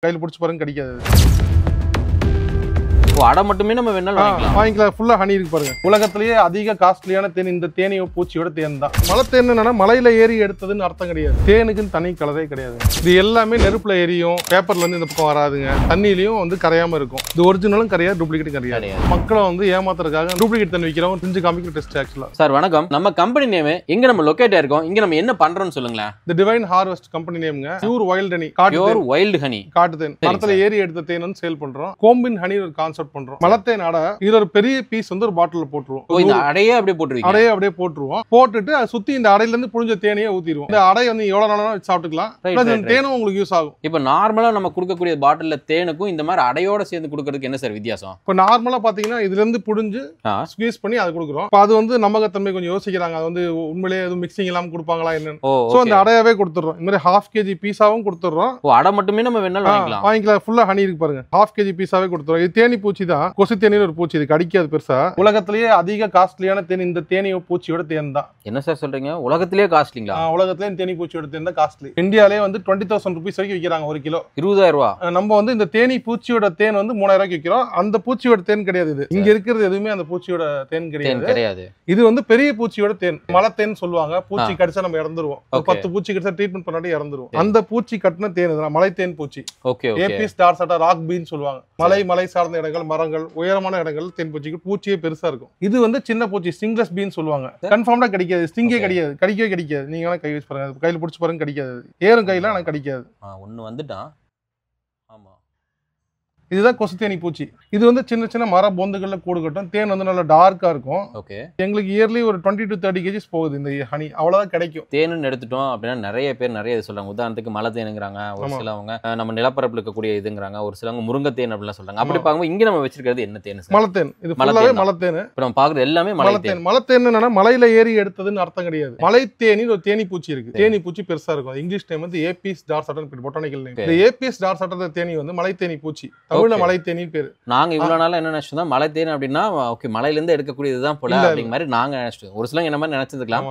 கையில பிடிச்சி பாருங்க கிடைக்காது. அடை மட்டுமே நம்ம வேணாலும் வாங்கிக்கலாம். ஃபுல்லா ஹனி இருக்கு பாருங்க. உலகத்திலேயே அதிக காஸ்ட்லியான தேன் இந்த தேனியோ பூச்சியோட தேன் தான். மலை தேன் என்னன்னா மலையில ஏறி எடுத்ததுன்னு அர்த்தம் கிடையாது. தேனுக்குன்னு தனி கலரே கிடையாது. இது எல்லாமே நெருப்புல எரியும், பேப்பர்ல இருந்து இந்த பக்கம் வராதுங்க. தண்ணியிலையும் வந்து கரையாம இருக்கும். இது ஒரிஜினலும் கரையாது, டூப்ளிகேட்டும் கரையாது. மக்களை வந்து ஏமாத்துறதுக்காக டூப்ளிகேட் தண்ணி விற்கிறவங்க செஞ்சு காமிக்கிற டெஸ்ட் ஆக்சுவலா. சார் வணக்கம், நம்ம கம்பெனி நேம் எங்க நம்ம லொகேட் ஆயிருக்கோம், இங்க நம்ம என்ன பண்றோம்னு சொல்லுங்களேன். இந்த டிவைன் ஹார்வெஸ்ட் கம்பெனி நேம்ங்க. Pure wild honey, pure wild honey, காட்டு தேன். மரத்துல ஏறி எடுத்த தேன் வந்து சேல் பண்றோம். கோம்பின் ஹனி ஒரு கான்செப்ட் பண்றோம். மலத்தேன் அடை இதுல ஒரு பெரிய பீஸ் வந்து ஒரு பாட்டில்ல போட்டுருவோம். இந்த அடையே அப்படியே போட்டுருவீங்க. அடையே அப்படியே போட்டுருவோம். போட்டுட்டு அதை சுத்தி இந்த அடையில இருந்து புழிஞ்ச தேனையே ஊத்திடுவோம். இந்த அடை வந்து எவ்வளவு நாளும் வச்சு சாப்பிட்டுக்கலாம். தேனும் உங்களுக்கு யூஸ் ஆகும். இப்ப நார்மலா நம்ம கொடுக்கக்கூடிய பாட்டில்ல தேனுக்கும் இந்த மாதிரி அடையோட சேர்ந்து கொடுக்கறதுக்கு என்ன சார் வித்தியாசம்? இப்ப நார்மலா பாத்தீங்கன்னா இதுல இருந்து புழிஞ்சு ஸ்குவீஸ் பண்ணி அதை கொடுக்குறோம். அது வந்து நம்பகத்தன்மை கொஞ்சம் யோசிக்கிறாங்க. அது வந்து உண்மையிலேயே எதுவும் மிக்சிங் எல்லாம் கொடுப்பாங்களா என்னன்னு. சோ அந்த அடையாவே கொடுத்துறோம். இந்த மாதிரி 1/2 kg பீஸாவும் கொடுத்துறோம். அடை மட்டுமே நம்ம வேணாலும் வாங்கிக்கலாம். ஃபுல்லா ஹனி இருக்கு பாருங்க. 1/2 kg பீஸாவே கொடுத்துறோம். இது தேனி பூச்சி தான். கொசு தேனின்னு ஒரு பூச்சி. இது கடிக்காது பெருசா. உலகத்திலேயே அதிக காஸ்ட்லியான தேன் இந்த தேனியோ பூச்சியோட தேன் தான். என்ன சார் சொல்றீங்க? உலகத்திலேயே காஸ்ட்லிங்களா? உலகத்திலேயே தேனி பூச்சியோட தேன் தான் காஸ்ட்லி. இந்தியாலே வந்து 20,000 rupees வரைக்கும் விற்கிறாங்க ஒரு கிலோ. 20,000 ரூபா. நம்ம வந்து இந்த தேனி பூச்சியோட தேன் வந்து 3,000 ரூபாய்க்கு விற்கிறோம். அந்த பூச்சியோட தேன் கிடையாது இது. இங்க இருக்கிறது எதுவுமே அந்த பூச்சியோட தேன் கிடையாது. இது வந்து பெரிய பூச்சியோட தேன். மலை தேன் சொல்லுவாங்க. பூச்சி கடிச்சா நம்ம இறந்துருவோம். 10 பூச்சி கடிச்சா ட்ரீட்மெண்ட் பண்ணாட்டி இறந்துருவோம். அந்த பூச்சி கட்டின தேன் இதுதான் மலை தேன் பூச்சி. ஏபிஸ் டார்சட்டா ராக் பீன் சொல்லுவாங்க. மலை சார்ந்த இடங்கள், மரங்கள், உயரமான இடங்கள் தேன் பூச்சிக்கு பூச்சியே பெருசா இருக்கும். இது வந்து சின்ன பூச்சி ஸ்டிங்லெஸ் பீன் சொல்லுவாங்க. கன்ஃபார்ம்டா கிடைக்காது. ஸ்டிங்கே கிடைக்காது. கிடைக்காது. நீங்க வேணா கை வச்சு பாருங்க. கையில பிடிச்சி பாருங்க கிடைக்காது. ஏறும் கையில ஆனா கிடைக்காது. ஒண்ணு வந்துட்டான். ஆமா, இதுதான் கொசு தேனி பூச்சி. இது வந்து சின்ன சின்ன மர பொந்துகள்ல கூடு கட்டும். தேன் வந்து நல்லா டார்க்கா இருக்கும். எங்களுக்கு இயர்லி ஒரு 20 to 30 kg போகுது இந்த ஹனி. அவ்வளவுதான் கிடைக்கும். தேனுன்னு எடுத்துட்டோம் அப்படின்னா நிறைய பேர் நிறைய சொல்றாங்க. உதாரணத்துக்கு மலை தேனுங்கிறாங்க, ஒரு சிலவங்க நம்ம நிலப்பரப்புல இருக்கக்கூடிய இதுங்கிறாங்க, ஒரு சிலவங்க முருங்கை தேன் அப்படிலாம் சொல்றாங்க. அப்படி பார்க்கும்போது இங்க நம்ம வச்சிருக்கிறது என்ன தேன்? மலைத்தேன். இது ஃபுல்லாவே மலைத்தேன். இப்ப நம்ம பாக்குறது எல்லாமே மலைத்தேன். மலைத்தேன் என்னன்னா மலையில ஏறி எடுத்ததுன்னு அர்த்தம் கிடையாது. மலை தேனின்னு ஒரு தேனி பூச்சி இருக்கு. தேனி பூச்சி பெருசா இருக்கும். இங்கிலீஷ் நேம் வந்து ஏபிஸ் டார்சட்டா, பொட்டானிக்கல் நேம். இந்த ஏபிஸ் டார்சட்டா தேனி வந்து மலை தேனி பூச்சி. தமிழ்ல மலை தேனி பேரு. நாங்க இவ்வளவு நாளா என்ன நினைச்சோம், மலை தேன் அப்படின்னா ஓகே மலையில இருந்து எடுக்கக்கூடியதுதான் போல அப்படிங்கிற மாதிரி நாங்க நினைச்சோம். ஒரு சிலங்க என்ன மாதிரி நினைச்சிருக்கலாம்.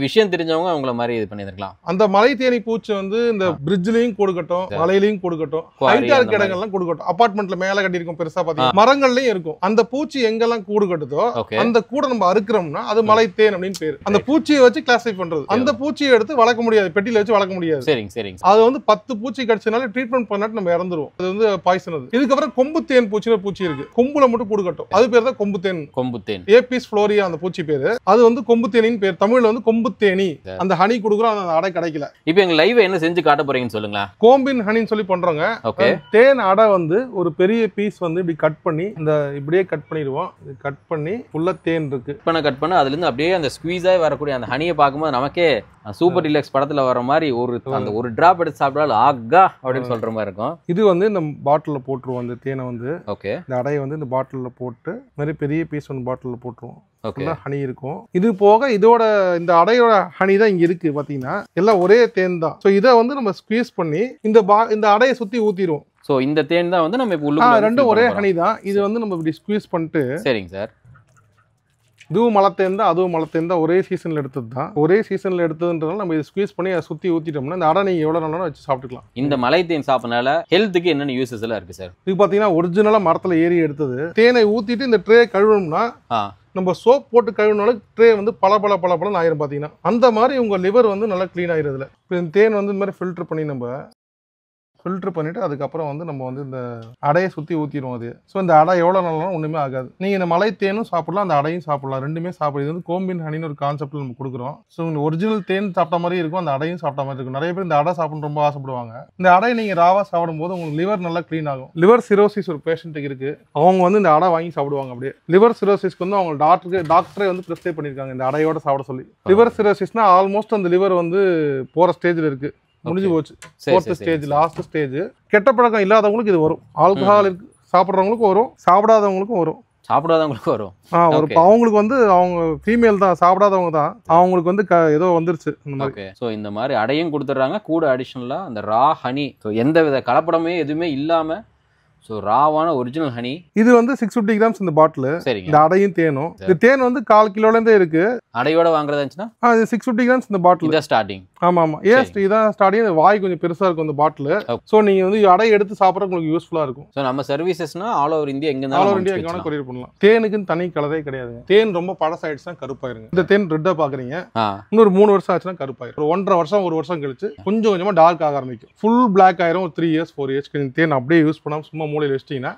விஷயம் தெரிஞ்சவங்க அவங்கள மாதிரி இது பண்ணிருக்கலாம். அந்த மலை தேனி பூச்சி வந்து இந்த பிரிட்ஜ்லயும் கொடுக்கட்டும், மலையிலயும் கொடுக்கட்டும், ஹைட்டா இருக்க இடங்கள்லாம் கொடுக்கட்டும், அபார்ட்மெண்ட்ல மேல கட்டி இருக்கும் பெருசா பாத்தீங்கன்னா மரங்கள்லயும் இருக்கும். அந்த பூச்சி எங்கெல்லாம் கூடு கட்டுதோ அந்த கூட நம்ம அறுக்கிறோம்னா அது மலை தேன் அப்படின்னு பேரு. அந்த பூச்சியை வச்சு கிளாசிஃபை பண்றது. அந்த பூச்சியை எடுத்து வளர்க்க முடியாது, பெட்டியில வச்சு வளர்க்க முடியாது. சரிங்க. அது வந்து 10 பூச்சி கடிச்சனால ட்ரீட்மெண்ட் பண்ணாட்டு நம்ம இறந்துருவோம். அது வந்து பாய்சன். இதுக்கப்புறம் கொம்பு தேன் பூச்சி பூச்சி இருக்கு. கொம்புல மட்டும் கூடு கட்டும். அது பேர் தான் கொம்பு தேன். ஏபிஸ் ஃப்ளோரியா அந்த பூச்சி பேரு. அது வந்து கொம்பு தேனின்னு பேர். தமிழ்ல வந்து கொம்பு தேனி. அந்த ஹனி குடுக்குறோம், அந்த அடை கிடைக்கல. இப்போ எங்க லைவ் என்ன செஞ்சு காட்ட போறீங்கன்னு சொல்லுங்க. கோம்பின் ஹனின்னு சொல்லி பண்றோங்க. தேன் அடை வந்து ஒரு பெரிய பீஸ் வந்து இப்படி கட் பண்ணி இந்த இப்படியே கட் பண்ணிடுவோம். கட் பண்ணி உள்ள தேன் இருக்கு. கட் பண்ண அதுல இருந்து அப்படியே அந்த ஸ்குவீஸா வரக்கூடிய அந்த ஹனியை பார்க்கும்போது நமக்கே சூப்பர் டிலக்ஸ் படத்துல வர மாதிரி அந்த ஒரு டிராப் எடுத்து சாப்பிட்டாலும் ஆகா அப்படின்னு சொல்ற மாதிரி இருக்கும். இது வந்து இந்த பாட்டில்ல போட்டுருவோம். அந்த தேனை வந்து இந்த அடையை வந்து இந்த பாட்டில்ல போட்டு நிறைய பெரிய பீஸ் வந்து பாட்டில்ல போட்டுருவோம். ஹனி இருக்கும். இது போக இதோட இந்த அடையோட ஹனி தான் இங்க இருக்கு பாத்தீங்கன்னா. எல்லாம் ஒரே தேன் தான். சோ இதை வந்து நம்ம ஸ்குவீஸ் பண்ணி இந்த அடையை சுத்தி ஊத்திடுவோம். சோ இந்த தேன் தான் வந்து நம்ம இப்ப உள்ள ரெண்டும் ஒரே ஹனி தான். இது வந்து நம்ம இப்படி ஸ்குவீஸ் பண்ணிட்டு. சரிங்க சார். இதுவும் மலைத்தேன் தான், அதுவும் மலைத்தேன் தான். ஒரே சீசன்ல எடுத்தது தான். ஒரே சீசன்ல எடுத்ததுன்றதால நம்ம இதை ஸ்குவீஸ் பண்ணி அதை சுத்தி ஊத்திட்டோம்னா இந்த அடை நீங்க எவ்வளவு நாளும் வச்சு சாப்பிட்டுக்கலாம். இந்த மலைத்தேன் சாப்பிடனால ஹெல்த்துக்கு என்னென்ன யூசஸ் எல்லாம் இருக்கு சார்? இது பாத்தீங்கன்னா ஒரிஜினலா மரத்துல ஏறி எடுத்தது. தேனை ஊத்திட்டு இந்த ட்ரே கழுவணும்னா நம்ம சோப் போட்டு கழுவினாலும் ட்ரே வந்து பல ஆயிரும் பாத்தீங்கன்னா. அந்த மாதிரி உங்க லிவர் வந்து நல்லா கிளீன் ஆயிருதுல. தேன் வந்து இந்த மாதிரி ஃபில்டர் பண்ணி நம்ம ஃபில்டர் பண்ணிட்டு அதுக்கப்புறம் வந்து நம்ம வந்து இந்த அடையை சுற்றி ஊற்றிடுவோம். அது ஸோ இந்த அடை எவ்வளோ நாளும் ஒன்றுமே ஆகாது. நீங்கள் இந்த மலை தேனும் சாப்பிடலாம், அந்த அடையும் சாப்பிடலாம். ரெண்டுமே சாப்பிடும். இது வந்து கோம்பின் ஹனின்னு ஒரு கான்செப்டில் நம்ம கொடுக்குறோம். ஸோ இந்த ஒரிஜினல் தேன் சாப்பிட்ட மாதிரி இருக்கும், அந்த அடையும் சாப்பிட்ட மாதிரி இருக்கும். நிறைய பேர் இந்த அடை சாப்பிட ரொம்ப ஆசைப்படுவாங்க. இந்த அடையை நீங்கள் ராவாக சாப்பிடும் போது உங்களுக்கு லிவர் நல்லா க்ளீன் ஆகும். லிவர் சிரோசிஸ் ஒரு பேஷண்ட்டுக்கு இருக்குது. அவங்க வந்து இந்த அடை வாங்கி சாப்பிடுவாங்க. அப்படியே லிவர் சிரோசிஸ்க்கு வந்து அவங்க டாக்டரே வந்து ப்ரிஸ்கிரைப் பண்ணியிருக்காங்க இந்த அடையோட சாப்பிட சொல்லி. லிவர் சிரோசிஸ்னா ஆல்மோஸ்ட் அந்த லிவர் வந்து போகிற ஸ்டேஜில் இருக்குது. முடிஞ்சு போச்சு. 4th stage, last stage. கெட்ட பழக்கம் இல்லாதவங்களுக்கு இது வரும். ஆல்கஹால் சாப்பிட்றவங்களுக்கும் வரும், சாப்பிடாதவங்களுக்கும் வரும். அவங்களுக்கு வந்து அவங்க ஃபீமேல் தான், சாப்பிடாதவங்க தான். அவங்களுக்கு வந்து ஏதோ வந்துருச்சு இந்த மாதிரி. ஸோ இந்த மாதிரி அடையும் கொடுத்துட்றாங்க. கூட அடிஷனலா அந்த ரா ஹனி, ஸோ எந்த வித கலப்படமே எதுவுமே இல்லாம ஸோ ராவான ஒரிஜினல் ஹனி. இது வந்து 650 கிராம்ஸ் இந்த பாட்டில். சரிங்க. இந்த அடையும் தேனும். இந்த தேன் வந்து 1/4 கிலோலேருந்தே இருக்கு. அடையோட வாங்குறதா இருந்துச்சுன்னா இது 650 கிராம்ஸ் இந்த பாட்டில். இதான் ஸ்டார்டிங். ஆமா ஆமா. இதான் ஸ்டார்டிங். வாய் கொஞ்சம் பெருசா இருக்கும் இந்த பாட்டில். ஸோ நீங்க வந்து அடை எடுத்து சாப்பிட்றது உங்களுக்கு யூஸ்ஃபுல்லா இருக்கும். ஸோ நம்ம சர்வீசஸ்னா ஆல் ஓவர் இந்தியா எங்க ஆல் ஓவர் இந்தியா எங்க கொரியர் பண்ணலாம். தேனுக்குன்னு தனி கலரே கிடையாதுங்க. தேன் ரொம்ப பழசாயிடுச்சுன்னா கருப்பாயிருங்க. இந்த தேன் ரெட்டா பாக்குறீங்க. இன்னொரு 3 வருஷம் ஆச்சுன்னா கருப்பாயிரும். ஒரு 1.5 வருஷம் 1 வருஷம் கழிச்சு கொஞ்சம் கொஞ்சமா டார்க் ஆக ஆரம்பிக்கும். ஃபுல் பிளாக் ஆயிரும். ஒரு 3 இயர்ஸ் 4 இயர்ஸ் தேன் அப்படியே யூஸ் பண்ணாம சும்மா மூலையில வச்சிட்டீங்கன்னா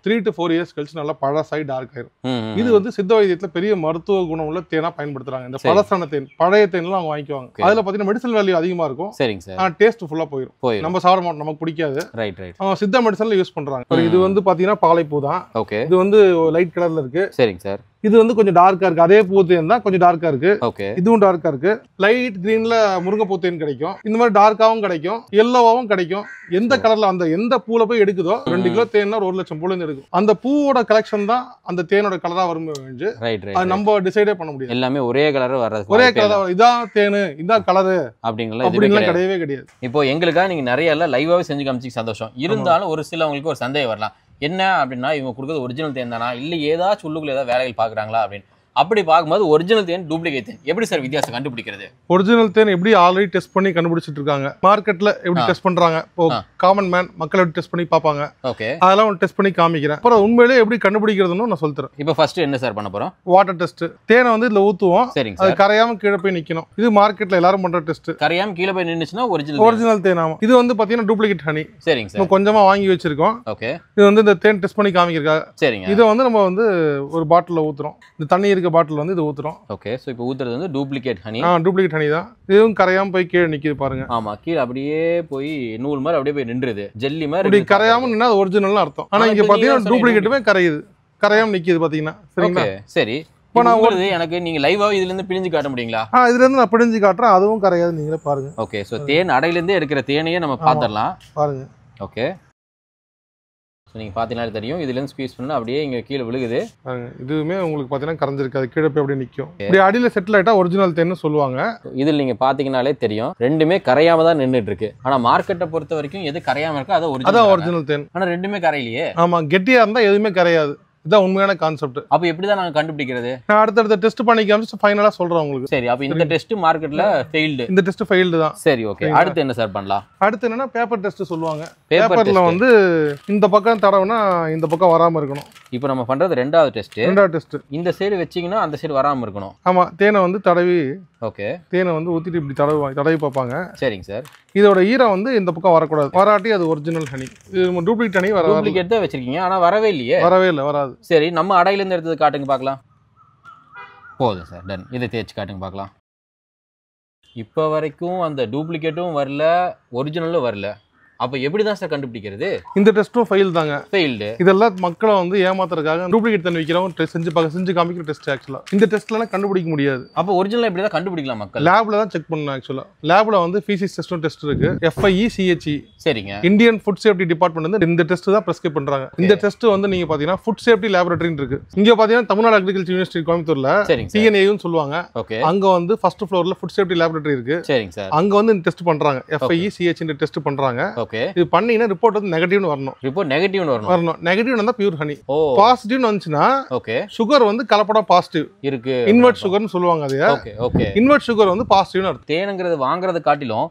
3 to 4 இயர்ஸ் கழிச்சு நல்லா பழசாய் டார்க் ஆயிரும். இது வந்து சித்த வைத்தியத்துல பெரிய மருத்துவ குணம் உள்ள தேனா பயன்படுத்துறாங்க. இந்த பழசான தேன் பழைய தேன்லாம் அவங்க வாங்கிக்குவாங்க. அதுல பாத்தீங்கன்னா மெடிசன் வேல்யூ அதிகமா இருக்கும். சரிங்க சார். டேஸ்ட் ஃபுல்லா போயிடும். நம்ம சாப்பிட மாட்டோம், நமக்கு பிடிக்காது. ரைட். சித்த மெடிசன்ல யூஸ் பண்றாங்க. இது வந்து பாத்தீங்கன்னா பாலைப்பூ தான். இது வந்து லைட் கலர்ல இருக்கு. சரிங்க சார். இது வந்து கொஞ்சம் டார்க்கா இருக்கு. அதே பூத்தேன் தான் கொஞ்சம் டார்க்கா இருக்கு. இதுவும் டார்க்கா இருக்கு. லைட் கிரீன்ல முருங்கை பூத்தேன் கிடைக்கும். இந்த மாதிரி டார்க்காவும் கிடைக்கும், எல்லோவாவும் கிடைக்கும். எந்த கலர்ல அந்த எந்த பூல போய் எடுக்குதோ 2 கிலோ தேன்னா 1 லட்சம் பூல இருந்து எடுக்கும். அந்த பூவோட கலெக்ஷன் தான் அந்த தேனோட கலரா வரும். அது நம்ம டிசைடே பண்ண முடியாது. எல்லாமே ஒரே கலர் வர்றது. ஒரே கலர் இதான் தேனு இதான் கலரு அப்படிங்கலாம் கிடையவே கிடையாது. இப்போ எங்களுக்காக நீங்க நிறைய எல்லாம் லைவாவே செஞ்சு காமிச்சு சந்தோஷம். இருந்தாலும் ஒரு சிலவங்களுக்கு ஒரு சந்தேகம் வரலாம். என்ன அப்படின்னா இவங்க கொடுக்குறது ஒரிஜினல் தேன் தானா இல்லை ஏதாச்சும் உள்ளுக்குள்ள ஏதாவது வேலைகள் பார்க்குறாங்களா அப்படின்னு. அப்படி பார்க்கும்போது ஒரிஜினல் தேன் டூப்ளிகேட் தேன் எப்படி சார் வித்தியாசம் கண்டுபிடிக்கிறது? ஒரிஜினல் தேன் எப்படி ஆல்ரெடி டெஸ்ட் பண்ணி கண்டுபிடிச்சிட்டு இருக்காங்க. மார்க்கெட்ல எப்படி டெஸ்ட் பண்றாங்க. இப்போ காமன் மேன் மக்கள் எப்படி டெஸ்ட் பண்ணி பார்ப்பாங்க. அதெல்லாம் டெஸ்ட் பண்ணி காமிக்கிறேன். அப்புறம் உண்மையிலேயே எப்படி கண்டுபிடிக்கிறதுன்னு நான் சொல்லித்தரேன். இப்போ ஃபர்ஸ்ட் என்ன சார் பண்ண போறோம்? Water test. தேனை வந்து இதுல ஊத்துவோம். அது கரையாம கீழே போய் நிக்கணும். இது மார்க்கெட்ல எல்லாரும் பண்ற டெஸ்ட். கரையாம கீழே போய் நின்னுச்சுன்னா ஒரிஜினல் தேன். ஆமா. இது வந்து பாத்தீங்கன்னா டூப்ளிகேட் ஹனி. சரிங்க சார். கொஞ்சமா வாங்கி வச்சிருக்கோம். இது வந்து இந்த தேன் டெஸ்ட் பண்ணி காமிக்கிறதுக்காக. சரிங்க. இதை வந்து நம்ம வந்து ஒரு பாட்டில் ஊத்துறோம். இந்த தண்ணி இருக்க பாட்டில் வந்து இது ஊத்துறோம். ஓகே. சோ இப்போ ஊத்துறது வந்து டூப்ளிகேட் ஹனி. டூப்ளிகேட் ஹனி தான். இதுவும் கரையாம போய் கீழே நிக்குது பாருங்க. ஆமா, கீழே அப்படியே போய் நூல் மாதிரி அப்படியே போய் நின்றுது. ஜெல்லி மாதிரி. இப்படி கரையாம நின்னா அது ஒரிஜினல்னு அர்த்தம். ஆனா இங்க பாத்தீங்கன்னா டூப்ளிகேட்டுமே கரையுது. கரையாம நிக்குது பாத்தீங்கன்னா. சரிங்களா? சரி. இப்போ நான் எனக்கு நீங்க லைவாவே இதுல இருந்து பிழிஞ்சு காட்ட முடியுங்களா? இதுல இருந்து நான் பிழிஞ்சு காட்டுறேன். அதுவும் கரையாது. நீங்களே பாருங்க. ஓகே. சோ தேன் அடையில இருந்தே எடுக்கிற தேனையே நம்ம பாத்துறலாம். பாருங்க. ஓகே. நீங்க பாத்தீங்கன்னா தெரியும். இதுல இருந்து ஸ்குவீஸ் பண்ணா அப்படியே இங்க கீழே விழுகுது. இதுவுமே உங்களுக்கு பாத்தீங்கன்னா கரைஞ்சிருக்காது. கீழே போய் அப்படியே நிக்கும். இப்படி அடியில செட்டில் ஆயிட்டா ஒரிஜினல் தேன்னு சொல்லுவாங்க. இதுல நீங்க பாத்தீங்கன்னாலே தெரியும் ரெண்டுமே கரையாம தான் நின்னுட்டு இருக்கு. ஆனா மார்க்கெட்டை பொறுத்த வரைக்கும் எது கரையாம இருக்கோ அதான் ஒரிஜினல் தேன். ஆனா ரெண்டுமே கரையிலையே. ஆமா, கெட்டியா இருந்தா எதுவுமே கரையாது. இதான் உண்மையான கான்செப்ட். அப்ப எப்படிதான் நாங்க கண்டுபிடிக்கிறது? நான் அடுத்த டெஸ்ட் பண்ணி காமிச்சு ஃபைனலா சொல்றேன் உங்களுக்கு. சரி. அப்ப இந்த டெஸ்ட் மார்க்கெட்ல ஃபெயில்டு. இந்த டெஸ்ட் ஃபெயில்டு தான். சரி. ஓகே. அடுத்து என்ன சார் பண்ணலாம்? அடுத்து என்னன்னா பேப்பர் டெஸ்ட் சொல்லுவாங்க. பேப்பர்ல வந்து இந்த பக்கம் தடவுனா இந்த பக்கம் வராம இருக்கணும். இப்போ நம்ம பண்றது ரெண்டாவது டெஸ்ட். இந்த சைடு வெச்சீங்கன்னா அந்த சைடு வராம இருக்கணும். ஆமா. தேனை வந்து தடவி. ஓகே. தேனை வந்து ஊத்திட்டு இப்படி தடவி பார்ப்பாங்க. சரிங்க சார். இதோட ஈரம் வந்து இந்த பக்கம் வரக்கூடாது. வராட்டி அது ஒரிஜினல் ஹனி. இது டூப்ளிகேட் ஹனி. டூப்ளிகேட் தான் வச்சிருக்கீங்க. ஆனா வரவே இல்லையே. வரவே இல்லை, வராது. சரி, நம்ம அடையில இருந்து எடுத்தது காட்டுங்க பார்க்கலாம். போதும் சார், டன். இதை தேய்ச்சி காட்டுங்க பார்க்கலாம். இப்போ வரைக்கும் அந்த டூப்ளிகேட்டும் வரல, ஒரிஜினலும் வரல. அப்ப எப்படி தான் சார் கண்டுபிடிக்கிறது? இந்த டெஸ்ட்டும் ஃபெயில் தாங்க. ஃபெயில்டு. இதெல்லாம் மக்களை வந்து ஏமாத்துறதுக்காக டூப்ளிகேட் தண்ணி விற்கிறவங்க செஞ்சு காமிக்கிற டெஸ்ட். ஆக்சுவலா இந்த டெஸ்ட்லாம் கண்டுபிடிக்க முடியாது. அப்ப ஒரிஜினல் எப்படி தான் கண்டுபிடிக்கலாம் மக்கள்? லேப்ல தான் செக் பண்ணணும். ஆக்சுவலா லேப்ல வந்து ஃபீசிஸ் டெஸ்ட் இருக்கு. FIE CHE. சரிங்க. இந்தியன் ஃபுட் சேஃப்டி டிபார்ட்மெண்ட் வந்து இந்த டெஸ்ட் தான் பிரெஸ்கிரைப் பண்றாங்க. இந்த டெஸ்ட் வந்து நீங்க பாத்தீங்கன்னா ஃபுட் சேஃப்டி லேபரட்டரின்னு இருக்கு. இங்க பாத்தீங்கன்னா தமிழ்நாடு அக்ரிகல்ச்சர் யூனிவர்சிட்டி கோயம்புத்தூர்ல TNAன்னு சொல்லுவாங்க. அங்க வந்து ஃபர்ஸ்ட் ஃப்ளோர்ல ஃபுட் சேஃப்டி லேபரட்டரி இருக்கு. சரிங்க சார். அங்க வந்து இந்த டெஸ்ட் பண்றாங்க. FIE CHE டெஸ்ட் பண்றாங்க. இது பண்ணீங்கன்னா ரிப்போர்ட் வந்து நெகட்டிவ்னு வரணும். ரிப்போர்ட் நெகட்டிவ்னு வரணும். நெகட்டிவ் வந்தா பியூர் ஹனி. பாசிட்டிவ்னு வந்துச்சுன்னா சுகர் வந்து கலப்படம் பாசிட்டிவ் இருக்கு. இன்வெர்ட் சுகர்னு சொல்லுவாங்க. அது இன்வெர்ட் சுகர் வந்து பாசிட்டிவ்னு அர்த்தம். தேனுங்கிறது வாங்குறது காட்டிலும்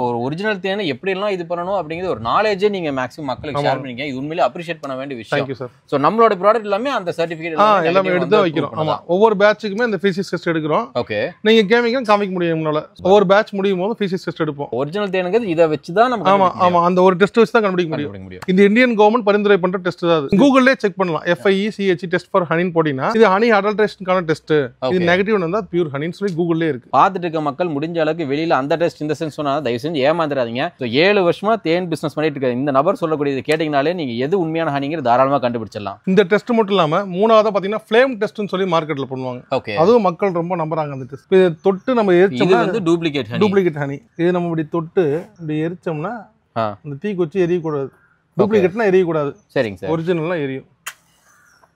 ஒரு ஒரிஜினல் தேனை எப்படி எல்லாம் இது பண்ணணும் அப்படிங்கிறது ஒரு நாலேஜே நீங்க மேக்ஸிமம் மக்களுக்கு ஷேர் பண்ணீங்க. இது உண்மையிலே அப்ரிஷியேட் பண்ண வேண்டிய விஷயம். Thank you sir. சோ நம்மளோட ப்ராடக்ட் எல்லாமே அந்த சர்டிபிகேட் எல்லாமே எடுத்து வைக்கிறோம். ஆமா, ஒவ்வொரு பேட்சுக்குமே அந்த ஃபீசிஸ் டெஸ்ட் எடுக்கிறோம். ஓகே. நீங்க காமிக்க முடியும். ஒவ்வொரு பேட்ச் முடியும் போது ஃபீசிஸ் டெஸ்ட் எடுப்போம். ஒரிஜினல் தேனுங்கிறது இத வச்சு தான் நம்ம ஆமா அந்த ஒரு டெஸ்ட் வச்சு தான் கண்டுபிடிக்க முடியும். இந்த இந்தியன் கவர்மெண்ட் பரிந்துரை பண்ற டெஸ்ட் தான் அது. கூகுள்லயே செக் பண்ணலாம். FIE CHE டெஸ்ட் ஃபார் ஹனின்னு போடினா இது ஹனி அடல்ட்ரேஷனுக்கான டெஸ்ட். இது நெகட்டிவ் வந்தா பியூர் ஹனின்னு சொல்லி கூகுள்லயே இருக்கு. பாத்துட்டு இருக்க மக்கள் முடிஞ்ச அளவுக்கு வெளியில அந்த டெஸ்ட் இந்த சென்ஸ் சொன்னா தயவு செஞ்சு ஏமாந்துறாதீங்க. 7 வருஷமா தேன் பிசினஸ் பண்ணிட்டு இருக்க இந்த நபர் சொல்லக்கூடியது கேட்டீங்கனாலே நீங்க எது உண்மையான ஹனிங்கிற தாராளமா கண்டுபிடிச்சிடலாம். இந்த டெஸ்ட் மட்டும் இல்லாம மூணாவதா பாத்தீங்கன்னா ஃப்ளேம் டெஸ்ட்னு சொல்லி மார்க்கெட்ல பண்ணுவாங்க. ஓகே. அதுவும் மக்கள் ரொம்ப நம்புறாங்க. அந்த டெஸ்ட் தொட்டு நம்ம எரிச்சோம்னா இது வந்து டூப்ளிகேட் ஹனி. இது நம்ம இப்படி தொட்டு இப்படி எரிச்சோம்னா அந்த தீ குச்சி எரியக்கூடாது. டூப்ளிகேட்னா எரியக்கூடாது. சரிங்க சார். ஒரிஜினல்லாம் எரியும்.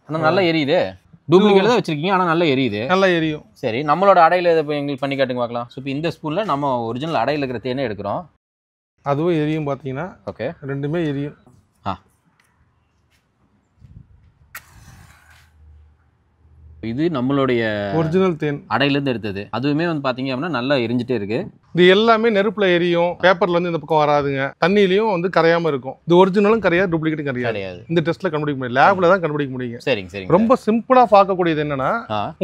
ஆனா நல்லா எரியுது. டூப்ளிகேட் தான் வச்சிருக்கீங்க ஆனா நல்லா எரியுது. நல்லா எரியும். சரி, நம்மளோட அடையில இதை எங்களுக்கு பண்ணி காட்டுங்க பார்க்கலாம். ஸோ இப்போ இந்த ஸ்பூன்ல நம்ம ஒரிஜினல் அடையில இருக்கிற தேனே எடுக்கிறோம். அதுவும் எரியும். பார்த்தீங்கன்னா ஓகே, ரெண்டுமே எரியும். இது நம்மளுடைய ஒரிஜினல் தேன் அடையில இருந்து எடுத்தது. அதுவுமே வந்து பாத்தீங்க அப்படின்னா நல்லா எரிஞ்சிட்டே இருக்கு. இது எல்லாமே நெருப்புல எரியும், பேப்பர்ல இருந்து இந்த பக்கம் வராதுங்க, தண்ணியிலயும் வந்து கரையாம இருக்கும். இது ஒரிஜினலும் கரையாது, டூப்ளிகேட்டும் கரையாது. இந்த டெஸ்ட்ல கண்டுபிடிக்க முடியும், லேப்ல தான் கண்டுபிடிக்க முடியுங்க. சரிங்க சரிங்க. ரொம்ப சிம்பிளா பார்க்கக்கூடியது என்னன்னா,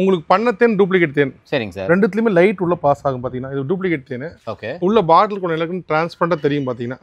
உங்களுக்கு பண்ண தேன் டூப்ளிகேட் தேன். சரிங்க சார். ரெண்டுத்துலயுமே லைட் உள்ள பாஸ் ஆகும் பாத்தீங்கன்னா, இது டூப்ளிகேட் தேன். ஓகே. உள்ள பாட்டிலுக்குள்ள எல்லாருக்கும் டிரான்ஸ்பரண்டா தெரியும் பாத்தீங்கன்னா.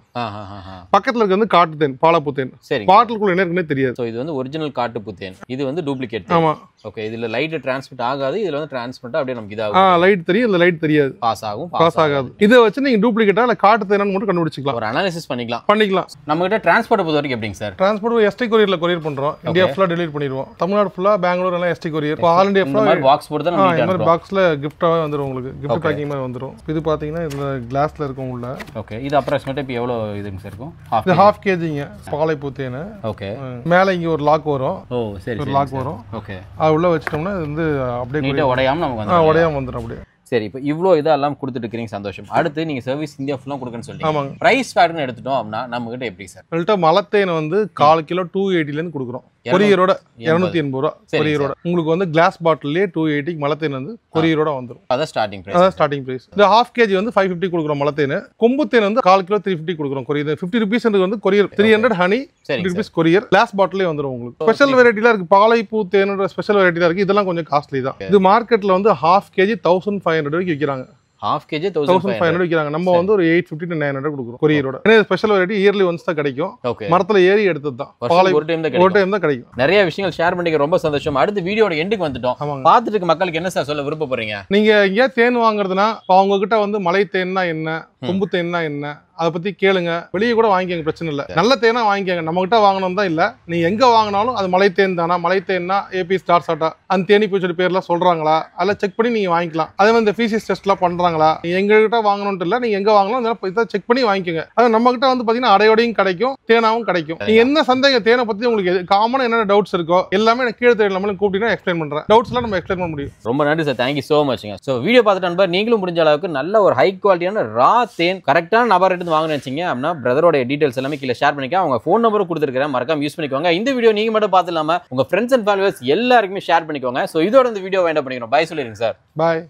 பக்கத்துல இருக்க வந்து காட்டு தேன், பாலப்பூ தேன். சரி. பாட்டிலுக்குள்ள என்ன இருக்குன்னே தெரியாது. சோ இது வந்து ஒரிஜினல் காட்டுப்பூ தேன், இது வந்து டூப்ளிகேட். ஆமா. ஓகே. இதுல லைட் டிரான்ஸ்மிட் ஆகாது, இதுல வந்து டிரான்ஸ்மிட் அப்படியே நமக்கு இதாகும். லைட் தெரியும், இதுல லைட் தெரியாது. பாஸ் ஆகும், பாஸ் ஆகாது. இதை வச்சு நீங்க டூப்ளிகேட்டா இல்ல காட்டு தேனான்னு மட்டும் கண்டுபிடிச்சிக்கலாம். ஒரு அனாலிசிஸ் பண்ணிக்கலாம். நம்ம கிட்ட டிரான்ஸ்போர்ட் பொறுத்த வரைக்கும் எப்படிங்க சார்? டிரான்ஸ்போர்ட் எஸ்டி கொரியர்ல கொரியர் பண்றோம். இந்தியா ஃபுல்லா டெலிவரி பண்ணிடுவோம். தமிழ்நாடு ஃபுல்லா, பெங்களூர் எல்லாம் எஸ்டி கொரியர். ஆல் இந்தியா ஃபுல்லா பாக்ஸ் போட்டு தான் நம்ம இந்த மாதிரி பாக்ஸ்ல கிஃப்டாவே வந்துரும், உங்களுக்கு கிஃப்ட் பேக்கிங் மாதிரி வந்துரும். இது பாத்தீங்கன்னா இதுல கிளாஸ்ல இருக்கும் உள்ள. ஓகே. இது அப்ராக்ஸிமேட்டா இப்போ எவ்வளவு இதுங்க சார் இருக்கும்? இது half kgங்க பாலைப்பூ தேன். ஓகே. மேல இங்க ஒரு லாக் வரும். ஓ சரி. ஒரு லாக் வரும். ஓகே. அது உள்ள வச்சிட்டோம்னா இது வந்து அப்படியே நீட்டா உடையாம நமக்கு வந்து உடையாம வந்துரும் அப்படியே. சரி. இப்போ இவ்வளோ இதெல்லாம் கொடுத்துட்டு இருக்கீங்க, சந்தோஷம். அடுத்து நீங்க சர்வீஸ் இந்தியா ஃபுல்லா கொடுக்கணும்னு சொல்லி ஆமாங்க. பிரைஸ் ஃபேக்டர்னு எடுத்துட்டோம் அப்படின்னா நம்ம கிட்ட எப்படி சார்? எங்கள்கிட்ட மலத்தேனை வந்து 1/4 கிலோ 280 இருந்து கொடுக்குறோம். கொரியரோட 280 ரூபா கொரியரோட. உங்களுக்கு வந்து கிளாஸ் பாட்டிலே 280 மலத்தேன் வந்து கொரியரோட வந்துடும். அதான் ஸ்டார்டிங் பிரைஸ். அதான் ஸ்டார்டிங் பிரைஸ். இந்த ½ kg வந்து 550 கொடுக்குறோம் மலத்தேன். கொம்பு தேன் வந்து 1/4 கிலோ 350 கொடுக்குறோம் கொரியர். 50 rupees வந்து courier. 300 honey, 50 rupees courier. Glass பாட்டிலே வந்துடும் உங்களுக்கு. ஸ்பெஷல் வெரைட்டிலாம் இருக்கு. பாலைப்பூ தேனோட ஸ்பெஷல் வெரைட்டிலாம் இருக்கு. இதெல்லாம் கொஞ்சம் காஸ்ட்லி தான். இது மார்க்கெட்ல வந்து ½ kg 1500 வரைக்கும் விற்கிறாங்க. ½ kg 1500 விற்கிறாங்க. நம்ம வந்து ஒரு 850 to 900 கொடுக்குறோம் கொரியரோட. ஏன்னா ஸ்பெஷல் வெரைட்டி இயர்லி ஒன்ஸ் தான் கிடைக்கும். மரத்துல ஏறி எடுத்தது தான். ஒரு டைம் தான் கிடைக்கும். நிறைய விஷயங்கள் ஷேர் பண்ணிக்க ரொம்ப சந்தோஷம். அடுத்து வீடியோட எண்டுக்கு வந்துட்டோம். பார்த்துட்டு இருக்க மக்களுக்கு என்ன சார் சொல்ல விருப்பப்படுறீங்க? நீங்க எங்கேயா தேன் வாங்குறதுன்னா அவங்க கிட்ட வந்து மலை தேன்னா என்ன, கொம்பு தேன்னா என்ன, அதை பத்தி கேளுங்க. வெளியே கூட வாங்கிக்கங்க, பிரச்சனை இல்லை. நல்ல தேனா வாங்கிக்கங்க. நம்ம கிட்ட வாங்கணும் தான் இல்ல, நீ எங்க வாங்கினாலும் அது மலை தேன் தானா, மலை தேன்னா ஏபி ஸ்டார் சாட்டா அந்த தேனி பூச்செடி பேர்லாம் சொல்றாங்களா அதெல்லாம் செக் பண்ணி நீங்க வாங்கிக்கலாம். அதே மாதிரி இந்த ஃபீசிஸ் டெஸ்ட்லாம் பண்றாங்களா, எங்க கிட்ட வாங்கணும்னு இல்ல, நீங்க எங்க வாங்கலாம் இதை செக் பண்ணி வாங்கிக்கோங்க. அது நம்ம கிட்ட வந்து பாத்தீங்கன்னா அடையோடையும் கிடைக்கும், தேனாவும் கிடைக்கும். நீங்க என்ன சந்தேகம் தேனை பத்தி உங்களுக்கு காமனா என்னென்ன டவுட்ஸ் இருக்கோ எல்லாமே எனக்கு கீழே தேடி நம்மளும் கூப்பிட்டு எக்ஸ்பிளைன் பண்றேன். டவுட்ஸ் எல்லாம் நம்ம எக்ஸ்பிளைன் பண்ண முடியும். ரொம்ப நன்றி சார், தேங்க்யூ சோ மச்ங்க. ஸோ வீடியோ பார்த்துட்டு நண்பர் நீங்களும் முடிஞ்ச அளவுக்கு நல்ல ஒரு ஹை குவாலிட்டியான ரா தேன் கரெக்டான நபர் வாங்கணும்னு வச்சிங்க அப்படின்னா பிரதரோட டீடைல்ஸ் எல்லாமே கீழே ஷேர் பண்ணிக்க. அவங்க ஃபோன் நம்பரும் கொடுத்துருக்கேன், மறக்காம யூஸ் பண்ணிக்கோங்க. இந்த வீடியோ நீங்க மட்டும் பார்த்து இல்லாம உங்க ஃப்ரெண்ட்ஸ் அண்ட் ஃபாலோவர்ஸ் எல்லாருக்குமே ஷேர் பண்ணிக்கோங்க. ஸோ இதோட இந்த வீடியோ வேண்டாம் பண்ணிக்கிறோம். பாய் சொல்லிருங்க சார். பாய்.